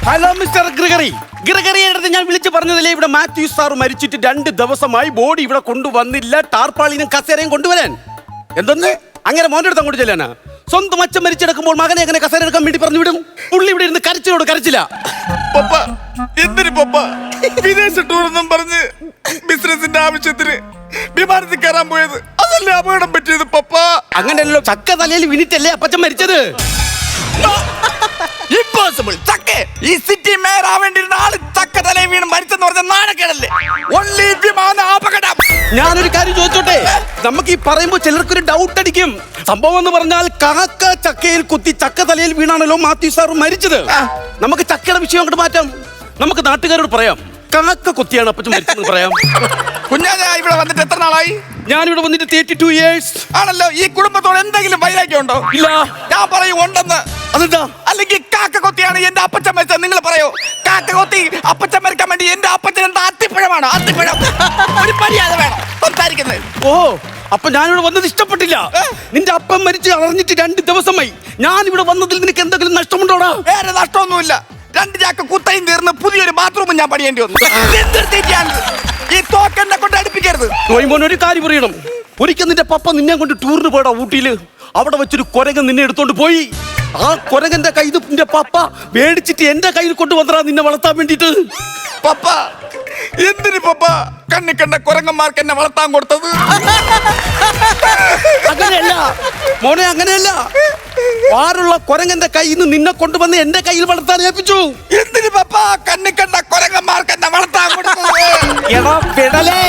Hello mister ഗ്രിഗറിയുടെ അടുത്ത് ഞാൻ വിളിച്ചു പറഞ്ഞതില്ലേ, ഇവിടെ മാത്യു സാർ മരിച്ചിട്ട് 2 ദിവസമായി, ബോഡി ഇവിടെ കൊണ്ടുവന്നില്ല, ടാർപ്പാളിനും കസേരയും കൊണ്ടുവരാൻ. എന്തെന്ന് അങ്ങനെ മോന്റെ അടുത്ത് അങ്ങോട്ട് ചെല്ലാനാ? സ്വന്തം അച്ഛൻ മരിച്ചെടുക്കുമ്പോൾ മകനെ എങ്ങനെ കസേര എടുക്കാൻ വേണ്ടി പറഞ്ഞു വിടും? പുള്ളി ഇവിടെ ഇരുന്ന് കരച്ചില്ല. പപ്പ എന്തിനു പപ്പ വിദേശ ടൂറെന്നും പറഞ്ഞ് ബിസിനസിന്റെ ആവശ്യത്തിന് വിമാനത്തിൽ കയറാൻ പോയത്? അതല്ലേ അപകടം പറ്റിയത് പപ്പ? അങ്ങനെയല്ലോ, ചക്ക തലയിൽ വീണിട്ടല്ലേ അപ്പച്ചൻ മരിച്ചത്. ഇമ്പോസിബിൾ. ചക്കേ ഈ സിറ്റി മേയർ ആവേണ്ടിരുന്ന ആള് ചക്ക തലയിൽ വീണ് മരിച്ചെന്ന് പറഞ്ഞ നാണക്കേടല്ലേ? ഒൺലി വിമാന അപകടം. ഞാനൊരു കാര്യം ചോദിച്ചോട്ടെ, നമുക്ക് ഈ പറയുമ്പോ ചിലർക്കൊരു ഡൗട്ട് അടിക്കും. സംഭവം എന്ന് പറഞ്ഞാൽ കാക്ക ചക്കയിൽ കുത്തി ചക്ക തലയിൽ വീണാണല്ലോ മാത്യു സാർ മരിച്ചത്. നമുക്ക് ചക്കയുടെ വിഷയം അങ്ങോട്ട് മാറ്റാം. നമുക്ക് നാട്ടുകാരോട് പറയാം, കാക്ക കൊത്തിയാണ് അപ്പച്ചൻ മരിച്ചതെന്ന് പറയാം. കുഞ്ഞാഞ്ഞ ഇവിടെ വന്നിട്ട് എത്ര നാളായി? ഞാനിവിടെ വന്നിട്ട് 32 years ആണല്ലോ. ഈ കുടുംബത്തോട് എന്തെങ്കിലും വൈരാഗ്യം ഉണ്ടോ? ഇല്ല. ഞാൻ പറയും ഉണ്ടെന്ന്. അതെന്താ? അല്ലെങ്കിൽ കാക്ക കൊത്തിയാണ് എന്റെ അപ്പച്ചൻ മരിച്ചത് നിങ്ങൾ പറയോ? കാക്ക കൊത്തി അപ്പച്ചൻ മരിക്കാൻ വേണ്ടി എന്റെ അപ്പച്ചൻ എന്താ അത്തിപ്പഴമാണ്? അത്തിപ്പഴം. ഒരു മര്യാദ വേണം സംസാരിക്കുന്നത്. ഓ, അപ്പൊ ഞാനിവിടെ വന്നത് ഇഷ്ടപ്പെട്ടില്ല. നിന്റെ അപ്പം മരിച്ച് അറിഞ്ഞിട്ട് 2 ദിവസമായി. ഞാനിവിടെ വന്നതിൽ നിനക്ക് എന്തെങ്കിലും നഷ്ടമുണ്ടോടാ? വേറെ നഷ്ടമൊന്നുമില്ല. 2 ചാക്ക് കുത്തയും തീർന്ന് പുതിയൊരു ബാത്റൂമും ഞാൻ പണിയേണ്ടി വന്നു. ഈ തോക്കെന്നെ കൊണ്ട് അടുപ്പിക്കരുത്. ഒരു കാര്യം പറയണം, ഒരിക്കൽ നിന്റെ പപ്പ നിന്നെ കൊണ്ട് ടൂറിന് പോയടാ ഊട്ടിയില്. അവിടെ വെച്ചൊരു കുരങ്ങൻ നിന്നെ എടുത്തോണ്ട് പോയി. ആ കുരങ്ങന്റെ കൈ നിന്റെ പപ്പ മേടിച്ചിട്ട് എന്റെ കയ്യിൽ കൊണ്ടുവന്നടാ നിന്നെ വളർത്താൻ വേണ്ടിട്ട്. പപ്പ എന്തിന് പപ്പ കണ്ണി കണ്ട കുരങ്ങന്മാർക്ക് എന്നെ വളർത്താൻ കൊടുത്തത്? അങ്ങനെയല്ല മോനെ, അങ്ങനെയല്ല. വാറുള്ള കുരങ്ങന്റെ കയ്യിൽ നിന്ന് നിന്നെ കൊണ്ടുവന്ന് എന്റെ കയ്യിൽ വളർത്താൻ ഏൽപ്പിച്ചു. എന്തിന് പപ്പ കണ്ണി കണ്ട കുരങ്ങന്മാർക്ക് എന്നെ വളർത്താൻ കൊടുത്തത്? എടാ വിടലേ,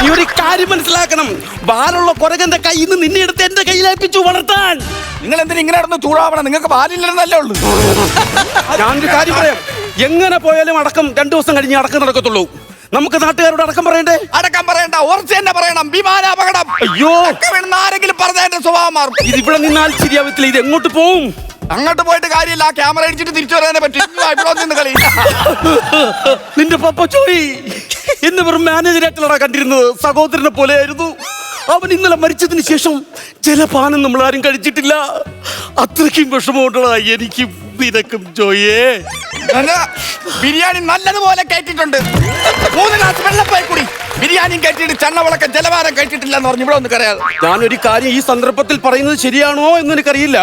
ഈ ഒരു കാര്യം മനസ്സിലാക്കണം. വാറുള്ള കുരങ്ങന്റെ കയ്യിൽ നിന്ന് നിന്നെ എടുത്ത് എന്റെ കയ്യിൽ ഏൽപ്പിച്ചു വളർത്താൻ. നിങ്ങൾ എന്തിനാ ഇങ്ങനെ നടന്ന് ചൂടാവണം? നിങ്ങൾക്ക് ബാലില്ലെന്നല്ലേ ഉള്ളൂ. ഞാനൊരു കാര്യം പറയാം, എങ്ങനെ പോയാലും അടക്കം 2 ദിവസം കഴിഞ്ഞ് അടക്കം നടക്കത്തുള്ളൂ. നമുക്ക് നാട്ടുകാരോട് അടക്കം പറയണ്ടേ? അടക്കം പറയണ്ട, ഉറച്ച് തന്നെ പറയണം. വിമാന അപകടം. അയ്യോ, ആരെങ്കിലും പറഞ്ഞ എന്റെ സ്വഭാവം മാറും. ഇതിവിടെ നിന്നാൽ ശരിയാവത്തില്ല. ഇത് എങ്ങോട്ട് പോവും? അങ്ങോട്ട് പോയിട്ട് കാര്യമില്ല. ക്യാമറ അടിച്ചിട്ട് തിരിച്ചു വരാനേ പറ്റും. ഇവിടെ നിന്ന് കളി. നിന്റെ പപ്പ ചോയി ഇന്ന് വെറും മാനേജരായിട്ടല്ലടാ കണ്ടിരുന്നത്, സഹോദരനെ പോലെയായിരുന്നു. അവൻ ഇന്നലെ മരിച്ചതിന് ശേഷം ജലപാനം നമ്മൾ ആരും കഴിച്ചിട്ടില്ല. അത്രയ്ക്കും വിഷമമുണ്ടടാ എനിക്കും നിനക്കും ജോയേ. ബിരിയാണി നല്ലതുപോലെ കയറ്റിട്ടുണ്ട്. 3 ഗ്ലാസ് വെള്ളപ്പായി കൂടി ബിരിയാണിയും കയറ്റിയിട്ട് ചണ്ണവളക്കം ജലവാരം കഴിച്ചിട്ടില്ല എന്ന് പറഞ്ഞു ഇവിടെ ഒന്ന് കരയാതെ. ഞാനൊരു കാര്യം ഈ സന്ദർഭത്തിൽ പറയുന്നത് ശരിയാണോ എന്ന് എനിക്കറിയില്ല.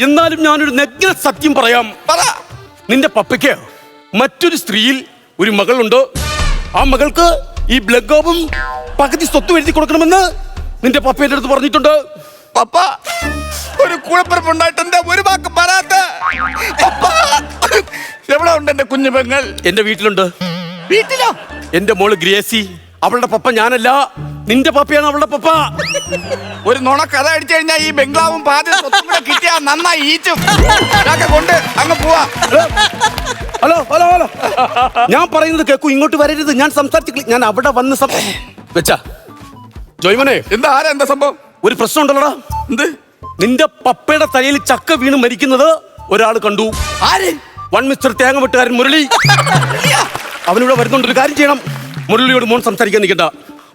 എന്നാലും ഞാനൊരു നഗ്ന സത്യം പറയാം. നിന്റെ പപ്പയ്ക്ക് മറ്റൊരു സ്ത്രീയിൽ ഒരു മകളുണ്ട്. ആ മകൾക്ക് ഈ ബ്ലഗോബും പകുതി സ്വത്ത് എഴുതി കൊടുക്കണമെന്ന് നിന്റെ പപ്പയുടെ അടുത്ത് പറഞ്ഞിട്ടുണ്ട്. പപ്പ ഒരു കൂടപ്പിറപ്പുണ്ടായിട്ട് എന്താ ഒരു വാക്ക് പറയാത്ത? എവിടെ ഉണ്ട് എന്റെ കുഞ്ഞു പെങ്ങൾ? എന്റെ വീട്ടിലുണ്ട്. വീട്ടിലോ? എന്റെ മോള് ഗ്രേസി. അവളുടെ പപ്പ ഞാനല്ല, നിന്റെ പപ്പയാണ് അവളുടെ പപ്പ. ഒരു നുണ കഥ അടിച്ചു കഴിഞ്ഞാൽ ഈ ബംഗ്ലാവും പാതി സ്വത്തും കൂടെ കിട്ടിയാ നന്നായി ഈച്ചും. കൊണ്ട് അങ്ങ് പോവാ. ഹലോ ഹലോ ഹലോ, ഞാൻ പറയുന്നത് കേൾക്കൂ. ഇങ്ങോട്ട് വരരുത്. ഞാൻ സംസാരിച്ചില്ല. ഞാൻ അവിടെ വന്ന് വെച്ചാ ജോയ്മനെ, എന്താ ആരാ എന്താ സംഭവം? ഒരു പ്രശ്നം ഉണ്ടല്ലോടാ. എന്ത്? നിന്റെ പപ്പയുടെ തലയിൽ ചക്ക വീണ് മരിക്കുന്നത് ഒരാൾ കണ്ടു. ആര്? മിസ്റ്റർ തേങ്ങ വെട്ടുകാരൻ മുരളി. അവനിവിടെ വരുന്നുണ്ട്. ഒരു കാര്യം ചെയ്യണം, മുരളിയോട് മോൻ സംസാരിക്കാൻ നിൽക്കണ്ട,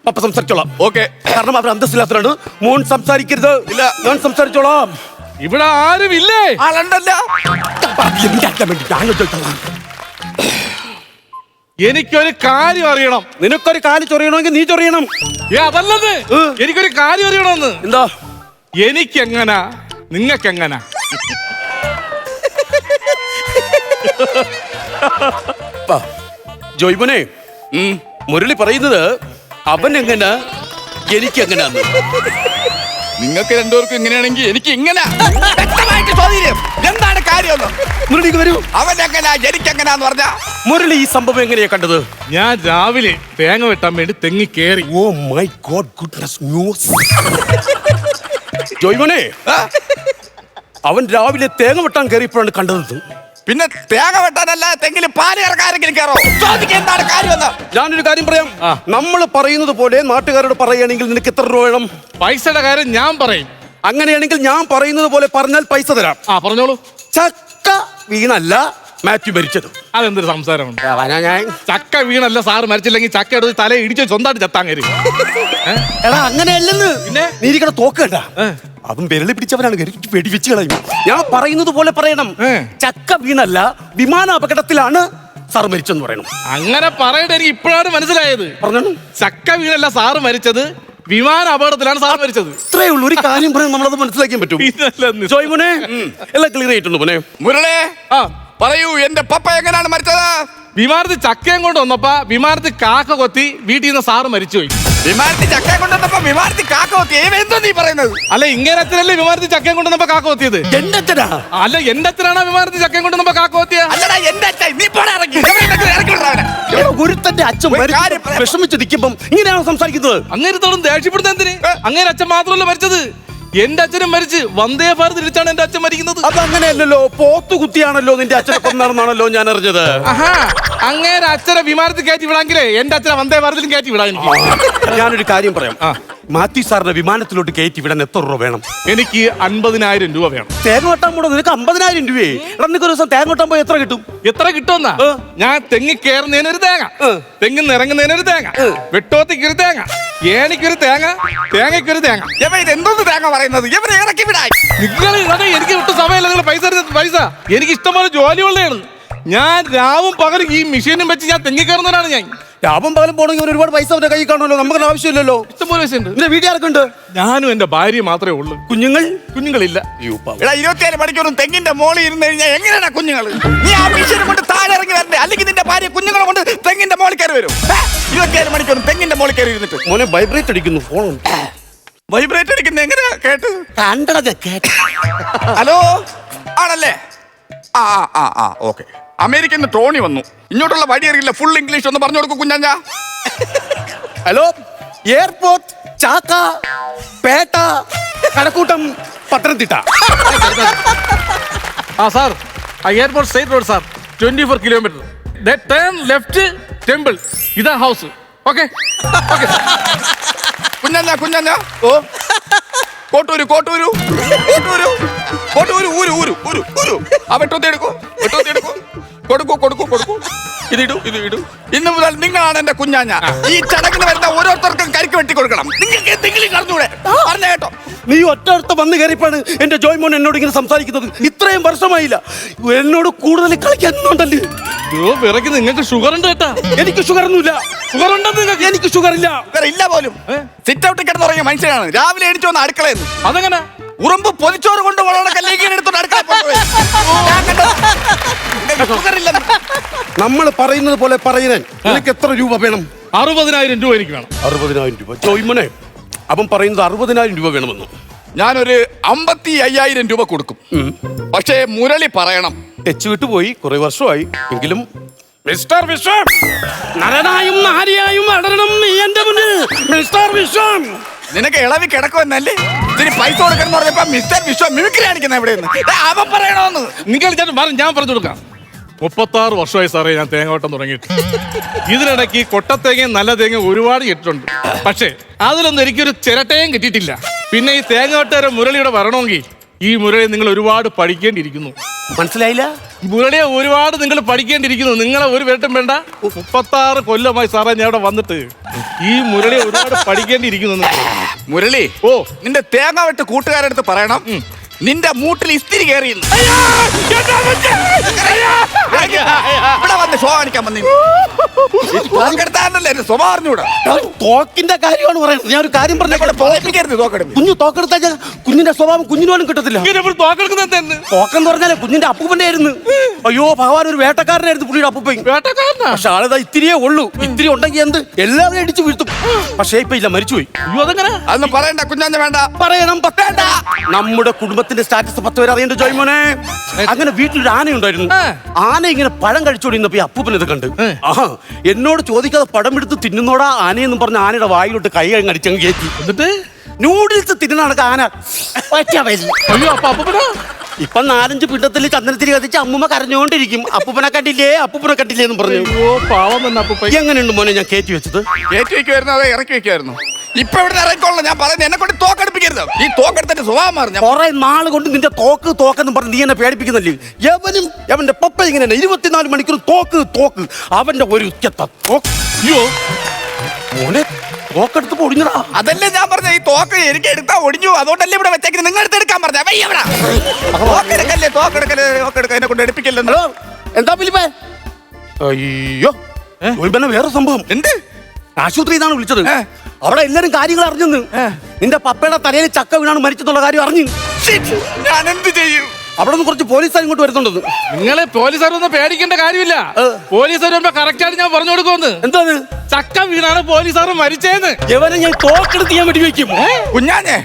പപ്പ സംസാരിച്ചോളാം. ഓക്കെ. കാരണം അവർ അന്തസ്സില്ലാത്തവരാണ്. മോൻ സംസാരിക്കരുത്. ഇല്ല, ഞാൻ സംസാരിച്ചോളാം. ഇവിടെ ആരുമില്ലേ? ആളുണ്ടല്ല. എനിക്കൊരു കാര്യം അറിയണം. നിനക്കൊരു കാര്യം ചൊറിയണമെങ്കിൽ നീ ചൊറിയണം. അതല്ലത്, എനിക്കൊരു കാര്യം അറിയണമെന്ന്. എന്താ? എനിക്കെങ്ങനാ നിങ്ങക്കെങ്ങനാ? ജോയ്മോനെ, മുരളി പറയുന്നത് അവൻ എങ്ങനെ എനിക്കെങ്ങനാന്ന്. നിങ്ങൾക്ക് രണ്ടുപേർക്കും ഇങ്ങനെയാണെങ്കിൽ എനിക്ക് ഇങ്ങനെ എന്താണ് കാര്യം? മുരളിക്ക് വരൂ. അവൻ എങ്ങനാ എനിക്കെങ്ങനാന്ന് പറഞ്ഞ മുരളി ഈ സംഭവം എങ്ങനെയാ കണ്ടത്? ഞാൻ രാവിലെ തേങ്ങ വെട്ടാൻ വേണ്ടി തെങ്ങി കേറി. Oh my god, goodness news. ജോയ്മോനെ, അവൻ രാവിലെ തേങ്ങ വെട്ടാൻ കയറിയപ്പോഴാണ് കണ്ടത്. പിന്നെ തേങ്ങ വെട്ടാനല്ല തെങ്ങിൽ പാല് ഇറക്കാരെങ്കിലും കയറോ? എന്താണ് കാര്യം? ഞാനൊരു കാര്യം പറയാം. നമ്മൾ പറയുന്നത് പോലെ നാട്ടുകാരോട് പറയുകയാണെങ്കിൽ നിനക്ക് എത്ര രൂപ വേണം? പൈസയുടെ കാര്യം ഞാൻ പറയും. അങ്ങനെയാണെങ്കിൽ ഞാൻ പറയുന്നത് പോലെ പറഞ്ഞാൽ പൈസ തരാം. പറഞ്ഞോളൂ. ചക്ക വീണല്ല, മാത്യു മരിച്ചത്. അതെന്തൊരു സംസാരമുണ്ട്? ഞാൻ ചക്ക വീണല്ല സാറ് മരിച്ചില്ലെങ്കിൽ ചക്ക എടുത്ത് തല ഇടിച്ച് സ്വന്തമായിട്ട് ചത്താൻ കയറി. എടാ അങ്ങനെയല്ലെന്ന്. പിന്നെ? നീ ഇരിക്കണ തോക്കണ്ട, അവൻ വിരളി പിടിച്ചവനാണ്, വെടിവെച്ച് കളയും. ഞാൻ പറയുന്നത് പോലെ പറയണം. ചക്ക വീണല്ല, വിമാന അപകടത്തിലാണ് സാർ മരിച്ചെന്ന് പറയണം. അങ്ങനെ പറയട്ടെ, എനിക്ക് ഇപ്പോഴാണ് മനസ്സിലായത്. പറഞ്ഞു. ചക്ക വീണല്ല സാറ് മരിച്ചത്, വിമാന അപകടത്തിലാണ് സാർ മരിച്ചത്. ഇത്രേ ഉള്ളൂ. ഒരു കാര്യം പറയാൻ നമ്മളത് മനസ്സിലാക്കാൻ പറ്റും. ജോയ് മോനെ, എല്ലാം ക്ലിയർ ആയിട്ടുണ്ട് മോനെ. മുരളെ ആ പറയൂ, എന്റെ പപ്പ എങ്ങനെയാണ് മരിച്ചത്? വിമാനത്തിൽ ചക്കയും കൊണ്ട് വന്നപ്പോ വിമാനത്തിൽ കാക്ക കൊത്തി വീട്ടിൽ നിന്ന് സാറ് മരിച്ചുപോയി. വിമാനത്തിൽ ചക്കയെ കൊണ്ടുവന്നപ്പോ വിമാനത്തിൽ കാക്ക കൊത്തി? എന്തോ നീ പറയുന്നത്? അല്ല, ഇങ്ങനെ അച്ഛനല്ലേ വിമാനത്തിൽ ചക്കയും കൊണ്ടുവന്നപ്പോ കാക്ക കൊത്തിയത്? എന്റെ അച്ഛനാ? അല്ല, എന്റെ അച്ഛനാണോ വിമാനത്തിൽ ചക്കയും കൊണ്ടുവന്നപ്പോ കാക്ക കൊത്തിയത്? അല്ലടാ, എന്റെ അച്ഛൻ. നീ പോടാ, ഇറങ്ങി വിടാ അവനെ. ഒരുത്തന്റെ അച്ഛൻ ഒരു കാര്യം പറയാം. വിഷമിച്ച് നിൽക്കുമ്പം ഇങ്ങനെയാണോ സംസാരിക്കുന്നത്? അങ്ങേരത്തോളം ദേഷ്യപ്പെടുന്ന എന്തിന്? അങ്ങേരെ അച്ഛൻ മാത്രമല്ല മരിച്ചത്, എന്റെ അച്ഛനും മരിച്ച്. വന്ദേ ഭാരത് തിരിച്ചാണ് എന്റെ അച്ഛൻ മരിക്കുന്നത്. അതങ്ങനെയല്ലല്ലോ, പോത്തു കുത്തിയാണല്ലോ നിന്റെ അച്ഛനെ കൊന്നാണെന്നാണല്ലോ ഞാൻ അറിഞ്ഞത്. ആഹാ, അങ്ങേരെ അച്ഛനെ വിമാനത്തിൽ കയറ്റി വിടാമെങ്കിലേ എന്റെ അച്ഛനെ വന്ദേ ഭാരതിലും കയറ്റി വിടാൻ എനിക്ക്. ഞാനൊരു കാര്യം പറയാം. മാത്യു സാറിന്റെ വിമാനത്തിലോട്ട് കയറ്റി വിടാൻ എത്ര രൂപ വേണം? എനിക്ക് 50,000 രൂപ വേണം. തേങ്ങ വെട്ടാൻ പോണോ? നിനക്ക് 50,000 രൂപയെ? എടാ, നിനക്ക് ഒരു ദിവസം തേങ്ങ വെട്ടാൻ പോയി എത്ര കിട്ടും? എത്ര കിട്ടുമെന്നാ? ഞാൻ തെങ്ങി കയറുന്നതിനൊരു തേങ്ങ, തെങ്ങിൽ ഇറങ്ങുന്നതിനൊരു തേങ്ങ, വെട്ടോത്തിക്കൊരു തേങ്ങ, ഏണിക്കൊരു തേങ്ങ, തേങ്ങയ്ക്കൊരു തേങ്ങ. ഇത് എന്തോന്ന് തേങ്ങ പറയുന്നത്? ഇവരെ ഇറക്കി വിടാൻ. നിങ്ങൾ അതെ, എനിക്ക് ഒട്ടും സമയമില്ല. നിങ്ങൾ പൈസ എനിക്ക് ഇഷ്ടംപോലെ ജോലിയുള്ളതാണ്. ഞാൻ രാവും പകലും ഈ മെഷീനും വെച്ച് ഞാൻ തെങ്ങി കയറുന്നവനാണ്. ഞാൻ ലാഭം പകലും പോണെങ്കിൽ ഒരുപാട് പൈസ അവന്റെ കൈ കാണുമല്ലോ, നമുക്ക് ആവശ്യമില്ലല്ലോ. ഇഷ്ടംപോലെ പൈസ ഉണ്ട്. നിന്റെ വീട്ടിൽ ആർക്കുണ്ട്? ഞാനും എന്റെ ഭാര്യ മാത്രമേ ഉള്ളൂ. കുഞ്ഞുങ്ങളില്ല. എടാ, 27 മണിക്കൂറും തെങ്ങിന്റെ മോളിൽ ഇരുന്ന് കഴിഞ്ഞാൽ എങ്ങനെയാ കുഞ്ഞുങ്ങൾ? നീ ആ മെഷീനെ കൊണ്ട് താഴെ ഇറങ്ങി വരണ്ടേ? അല്ലെങ്കിൽ നിന്റെ ഭാര്യ കുഞ്ഞുങ്ങളെ കൊണ്ട് തെങ്ങിന്റെ മോളിൽ കയറി വരും? 27 മണിക്കൂറും തെങ്ങിന്റെ മോളിൽ കയറി ഇരുന്നിട്ട്. മോനെ വൈബ്രേറ്റ് അടിക്കുന്നു ഫോൺ. വൈബ്രേറ്റ് അടിക്കുന്ന എങ്ങനെയാ കേട്ട്? കണ്ടത് കേട്ട. ഹലോ, ആണല്ലേ? ആ ഓക്കെ. അമേരിക്കയിൽ നിന്ന് ടോണി വന്നു. ഇങ്ങോട്ടുള്ള വഴി അറിയില്ല, ഫുൾ ഇംഗ്ലീഷ് ഒന്ന് പറഞ്ഞു കൊടുക്കും കുഞ്ഞാ. ഹലോ, എയർപോർട്ട്, ചാക്ക, പേട്ട, കടക്കൂട്ടം, Pathanamthitta. Sir, airport straight road sir, 24 kilometre. Turn left, temple, ഇതാ ഹൗസ്. ഓക്കെ കുഞ്ഞാ. ഓ, കോട്ടൂരു ആ വെട്ടോത്തി എടുക്കൂ. കൊടുക്കൂ. ഇത് ഇടൂ. ഇന്ന് മുതൽ നിങ്ങളാണ് എന്റെ കുഞ്ഞാഞ്ഞ. ഈ ചടങ്ങിന് വരുന്ന ഓരോരുത്തർക്കും കരിക്ക് വെട്ടി കൊടുക്കണം. നിങ്ങൾക്ക് എന്തെങ്കിലും കടന്നൂടെ? പറഞ്ഞ കേട്ടോ. നീ ഒറ്റ വന്ന് കയറിയപ്പോഴാണ് എന്റെ ജോയ് മോൻ എന്നോട് ഇങ്ങനെ സംസാരിക്കുന്നത്. ഇത്രയും വർഷമായില്ല എന്നോട് കൂടുതൽ കളിക്കാനുണ്ടല്ലേ. വിറയ്ക്ക് നിങ്ങൾക്ക് ഷുഗർ ഉണ്ട് കേട്ടാ. എനിക്ക് ഷുഗർ ഒന്നുമില്ല. ഷുഗർ ഉണ്ടെന്ന് നിങ്ങൾക്ക്? എനിക്ക് ഷുഗർ ഇല്ല. ഇല്ല പോലും. സിറ്റ് ഔട്ടിൽ കിടന്ന് തുടങ്ങിയ മനുഷ്യനാണ്. രാവിലെ എണീറ്റ് വന്ന് അടുക്കളയെന്ന്. അതെങ്ങനെ? ഉറുമ്പ് പൊതിച്ചോറ് കൊണ്ട് എടുത്തോണ്ട് അടുക്കള. നമ്മൾ പറയുന്നത് പോലെ പറയുന്നേ. നിനക്ക് എത്ര രൂപ വേണം? 60,000 രൂപ എനിക്ക് വേണം. 60,000 രൂപ. ജോയ് മോനെ, അവൻ പറയുന്നത് 60,000 രൂപ വേണമെന്ന്. ഞാനൊരു 55,000 രൂപ കൊടുക്കും. പക്ഷേ മുരളി പറയണം. തെച്ചു വിട്ടുപോയി, കുറെ വർഷമായി. എങ്കിലും മിസ്റ്റർ വിശ്വം, നരനായും നാരിയായും വളരണം നീ എന്റെ മുന്നിൽ. മിസ്റ്റർ വിശ്വം, നിനക്ക് ഇളവി കിടക്കുമെന്നല്ലേ ഇതിന് പൈസ കൊടുക്കണം പറഞ്ഞപ്പോ മിസ്റ്റർ വിശ്വം മിമിക്രി കാണിക്കുന്ന എവിടെ അവൻ പറയണോന്ന് നിങ്ങൾ ഞാൻ പറഞ്ഞു കൊടുക്കാം. 36 വർഷമായി സാറേ ഞാൻ തേങ്ങോട്ടം തുടങ്ങിയിട്ട്. ഇതിനിടയ്ക്ക് കൊട്ടത്തേങ്ങയും നല്ല തേങ്ങ ഒരുപാട് കിട്ടിയിട്ടുണ്ട്. പക്ഷേ അതിലൊന്നും എനിക്കൊരു ചിരട്ടയും കിട്ടിയിട്ടില്ല. പിന്നെ ഈ തേങ്ങോട്ടേരെ മുരളിയുടെ വരണമെങ്കിൽ ഈ മുരളിയെ നിങ്ങൾ ഒരുപാട് പഠിക്കേണ്ടിയിരിക്കുന്നു. മനസ്സിലായില്ല? മുരളിയെ ഒരുപാട് നിങ്ങൾ പഠിക്കേണ്ടിയിരിക്കുന്നു. നിങ്ങളെ ഒരു വേട്ടം വേണ്ട. 36 കൊല്ലമായി സാറേ ഞാൻ ഇവിടെ വന്നിട്ട് ഈ മുരളിയെ ഒരുപാട് പഠിക്കേണ്ടിയിരിക്കുന്നു. മുരളി, ഓ നിന്റെ തേങ്ങ വെട്ട് കൂട്ടുകാരടുത്ത് പറയണം നിന്റെ മൂട്ടിൽ ഇസ്തിരി കയറിയെന്ന്. ഇവിടെ വന്ന് ഷോ കാണിക്കാൻ വന്നി സ്വഭാവം അറിഞ്ഞൂടാ. തോക്കിന്റെ കാര്യമാണ് പറയുന്നത്. ഞാൻ ഒരു കാര്യം പറഞ്ഞേക്കരുത്. തോക്കെടുത്ത് കുഞ്ഞു തോക്കെടുത്താൽ കുഞ്ഞിന്റെ സ്വഭാവം കുഞ്ഞിന് പോലും കിട്ടത്തില്ല. തോക്കെന്ന് പറഞ്ഞാലേ കുഞ്ഞിന്റെ അപ്പൂപ്പന്റെ ആയിരുന്നു. അയ്യോ ഭഗവാൻ, ഒരു വേട്ടക്കാരനായിരുന്നു പുള്ളിയുടെ അപ്പൂപ്പൻ. പക്ഷെ ആളിതാ ഇത്തിരിയേ ഉള്ളൂ. ഇത്തിരി ഉണ്ടെങ്കിൽ എന്ത് എല്ലാവരും ഇടിച്ചു വീഴ്ത്തും. പക്ഷേ ഇപ്പൊ ഇല്ല, മരിച്ചുപോയി. അയ്യോ അതെങ്ങനെ? അതൊന്നും പറയണ്ട കുഞ്ഞാഞ്ഞ. വേണ്ട പറയണം. നമ്മുടെ കുടുംബത്തിന്റെ സ്റ്റാറ്റസ് 10 പേര് അറിയേണ്ട ജോയ് മോനെ. അങ്ങനെ വീട്ടിലൊരു ആന ഉണ്ടായിരുന്നു. ആന ഇങ്ങനെ പഴം കഴിച്ചോണ്ടിരുന്നപ്പോ ഈ അപ്പൂപ്പൻ ഇത് കണ്ട് എന്നോട് ചോദിക്കാതെ പടം എടുത്ത് തിന്നുന്നോടാ ആനയെന്നും പറഞ്ഞ ആനയുടെ വായിലോട്ട് കൈ അടിച്ചങ്ങ് കയറ്റി. എന്നിട്ട് നൂഡിൽസ് തിന്നുന്ന ആന. അയ്യോ അപ്പൊ അപ്പൂപ്പനോ? ഇപ്പൊ 4-5 പിണ്ടത്തിൽ ചന്ദനത്തിരി കത്തിച്ച് അമ്മൂമ്മ കരഞ്ഞോണ്ടിരിക്കും. അപ്പൂപ്പനെ കണ്ടില്ലേ എന്ന് പറഞ്ഞു. പാവം തന്നെ അപ്പൂപ്പൻ. എങ്ങനെയുണ്ട് മോനെ ഞാൻ കയറ്റി വെച്ചത്? കയറ്റി വെക്കുമായിരുന്നു അതോ ഇറക്കി വെക്കുമായിരുന്നു? ഇപ്പൊ ഇവിടെ ഇറങ്ങിക്കോളാം. ഞാൻ പറയുന്നത് എന്നെ കൊണ്ട് തോക്കെടുപ്പിക്കരുത്. ഈ തോക്കെടുത്തിന്റെ സ്വഭാവം മാറും. കുറെ നാൾ കൊണ്ട് നിന്റെ തോക്കെന്ന് പറഞ്ഞ് നീ എന്നെ പേടിപ്പിക്കുന്നില്ലേ? എവനും അവന്റെ പപ്പ ഇങ്ങനെ 24 മണിക്കൂർ തോക്ക് അവന്റെ ഒരു തോക്ക്. അയ്യോ മോനെ തോക്കെടുത്ത് പൊടിഞ്ഞടാ. അതല്ലേ ഞാൻ പറഞ്ഞ ഈ തോക്ക് എനിക്ക് എടുത്താ ഒടിഞ്ഞു. അതുകൊണ്ടല്ലേ ഇവിടെ വെച്ചേക്കുന്നത്. നിങ്ങൾ എടുത്ത് എടുക്കാൻ പറഞ്ഞ തോക്കെടുക്കല്ലേ എന്നെ കൊണ്ട് എടുപ്പിക്കല്ലോ. ഹലോ, എന്താ ഫിലിപ്പേ? അയ്യോ പിന്നെ വേറെ സംഭവം. എന്ത്? ആശുപത്രി നിന്നാണ് വിളിച്ചത്. അവിടെ എല്ലാരും കാര്യങ്ങൾ അറിഞ്ഞെന്ന്. നിന്റെ പപ്പയുടെ തലയിൽ ചക്ക വീണാണ് മരിച്ചെന്നുള്ള കാര്യം അറിഞ്ഞു. ഞാൻ എന്ത് ചെയ്യും? അവിടെ നിന്ന് കുറച്ച് പോലീസുകാർ ഇങ്ങോട്ട് വരുന്നുണ്ടെന്ന്. നിങ്ങളെ പോലീസുകാരൊന്നും പേടിക്കേണ്ട കാര്യമില്ല. പോലീസുകാർ വരുമ്പോ കറക്റ്റായിട്ട് ഞാൻ പറഞ്ഞു കൊടുക്കുമെന്ന്. എന്താണ്? ചക്ക വീണാണ് പോലീസുകാർ മരിച്ചേന്ന്. ഇവനെ ഞാൻ തോക്കെടുത്ത് ഞാൻ വെടിവെക്കും. കുഞ്ഞാഞ്ഞേ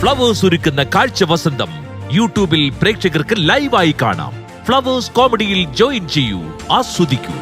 ഫ്ലവേഴ്സ് ഒരുക്കുന്ന കാഴ്ച വസന്തം യൂട്യൂബിൽ പ്രേക്ഷകർക്ക് ലൈവായി കാണാം. ഫ്ലവേഴ്സ് കോമഡിയിൽ ജോയിൻ ചെയ്യൂ, ആസ്വദിക്കൂ.